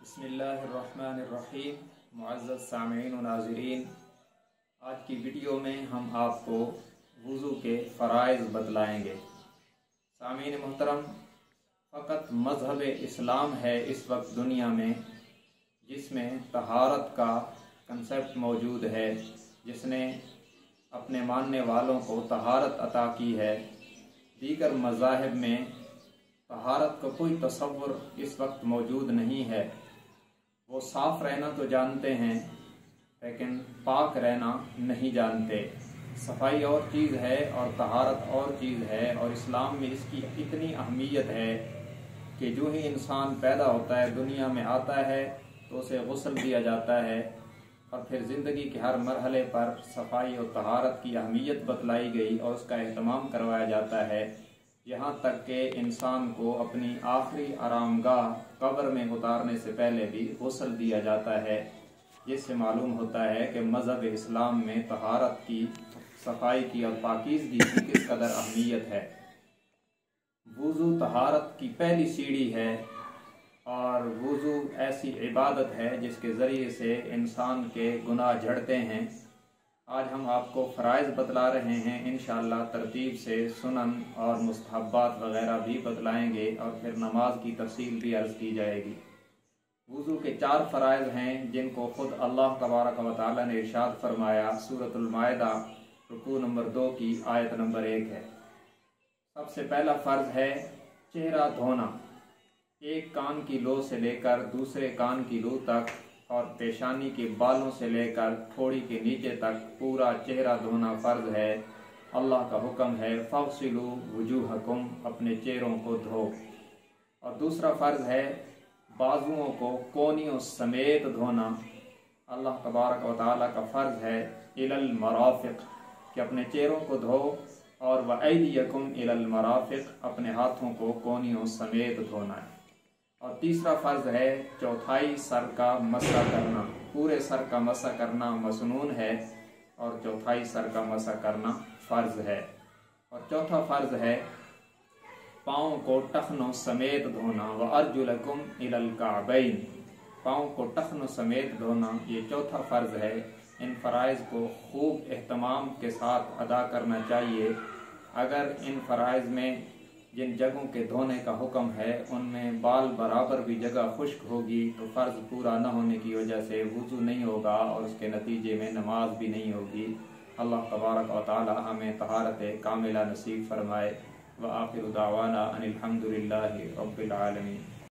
بسم اللہ الرحمن الرحیم۔ معزز سامعین و ناظرین، آج کی ویڈیو میں ہم آپ کو وضو کے فرائض بتلائیں گے۔ سامعین محترم، فقط مذہب اسلام ہے اس وقت دنیا میں جس میں طہارت کا کنسیپٹ موجود ہے، جس نے اپنے ماننے والوں کو طہارت عطا کی ہے۔ دیگر مذاہب میں طہارت کا کوئی تصور اس وقت موجود نہیں ہے۔ وہ صاف رہنا تو جانتے ہیں لیکن پاک رہنا نہیں جانتے۔ صفائی اور چیز ہے اور طہارت اور چیز ہے، اور اسلام میں اس کی اتنی اہمیت ہے کہ جو ہی انسان پیدا ہوتا ہے، دنیا میں آتا ہے تو اسے غسل دیا جاتا ہے، اور پھر زندگی کے ہر مرحلے پر صفائی اور طہارت کی اہمیت بتلائی گئی اور اس کا اہتمام کروایا جاتا ہے، یہاں تک کہ انسان کو اپنی آخری آرام گاہ قبر میں اتارنے سے پہلے بھی غسل دیا جاتا ہے، جس سے معلوم ہوتا ہے کہ مذہب اسلام میں طہارت کی، صفائی کی اور پاکیزگی کی کس قدر اہمیت ہے۔ وضو طہارت کی پہلی سیڑھی ہے، اور وضو ایسی عبادت ہے جس کے ذریعے سے انسان کے گناہ جھڑتے ہیں۔ آج ہم آپ کو فرائض بتلا رہے ہیں، انشاءاللہ ترتیب سے سنن اور مستحبات وغیرہ بھی بتلائیں گے، اور پھر نماز کی تفصیل بھی عرض کی جائے گی۔ وضو کے 4 فرائض ہیں جن کو خود اللہ تبارک و تعالی نے ارشاد فرمایا۔ سورۃ المائدہ رکوع نمبر 2 کی آیت نمبر 1 ہے۔ سب سے پہلا فرض ہے چہرہ دھونا، ایک کان کی لو سے لے کر دوسرے کان کی لو تک، اور پیشانی کے بالوں سے لے کر تھوڑی کے نیچے تک پورا چہرہ دھونا فرض ہے۔ اللہ کا حکم ہے فاغسلوا وجوہکم، اپنے چہروں کو دھو۔ اور دوسرا فرض ہے بازوؤں کو کونیوں سمیت دھونا۔ اللہ تبارک و تعالیٰ کا فرض ہے الی المرافق، کہ اپنے چہروں کو دھو، اور وایدیکم الی المرافق، اپنے ہاتھوں کو کونیوں سمیت دھونا ہے۔ اور تیسرا فرض ہے چوتھائی سر کا مسح کرنا، پورے سر کا مسح کرنا مسنون ہے، اور چوتھائی سر کا مسح کرنا فرض ہے۔ اور چوتھا فرض ہے پاؤں کو ٹخنوں سمیت دھونا، وارجلکم الی الکعبین، پاؤں کو ٹخنوں سمیت دھونا، یہ چوتھا فرض ہے۔ ان فرائض کو خوب اہتمام کے ساتھ ادا کرنا چاہیے۔ اگر ان فرائض میں جن جگہوں کے دھونے کا حکم ہے ان میں بال برابر بھی جگہ خشک ہوگی تو فرض پورا نہ ہونے کی وجہ سے وضو نہیں ہوگا، اور اس کے نتیجے میں نماز بھی نہیں ہوگی۔ اللہ تبارک و تعالی ہمیں طہارت کاملہ نصیب فرمائے۔ وآخر دعوانا ان الحمد للہ رب العالمین۔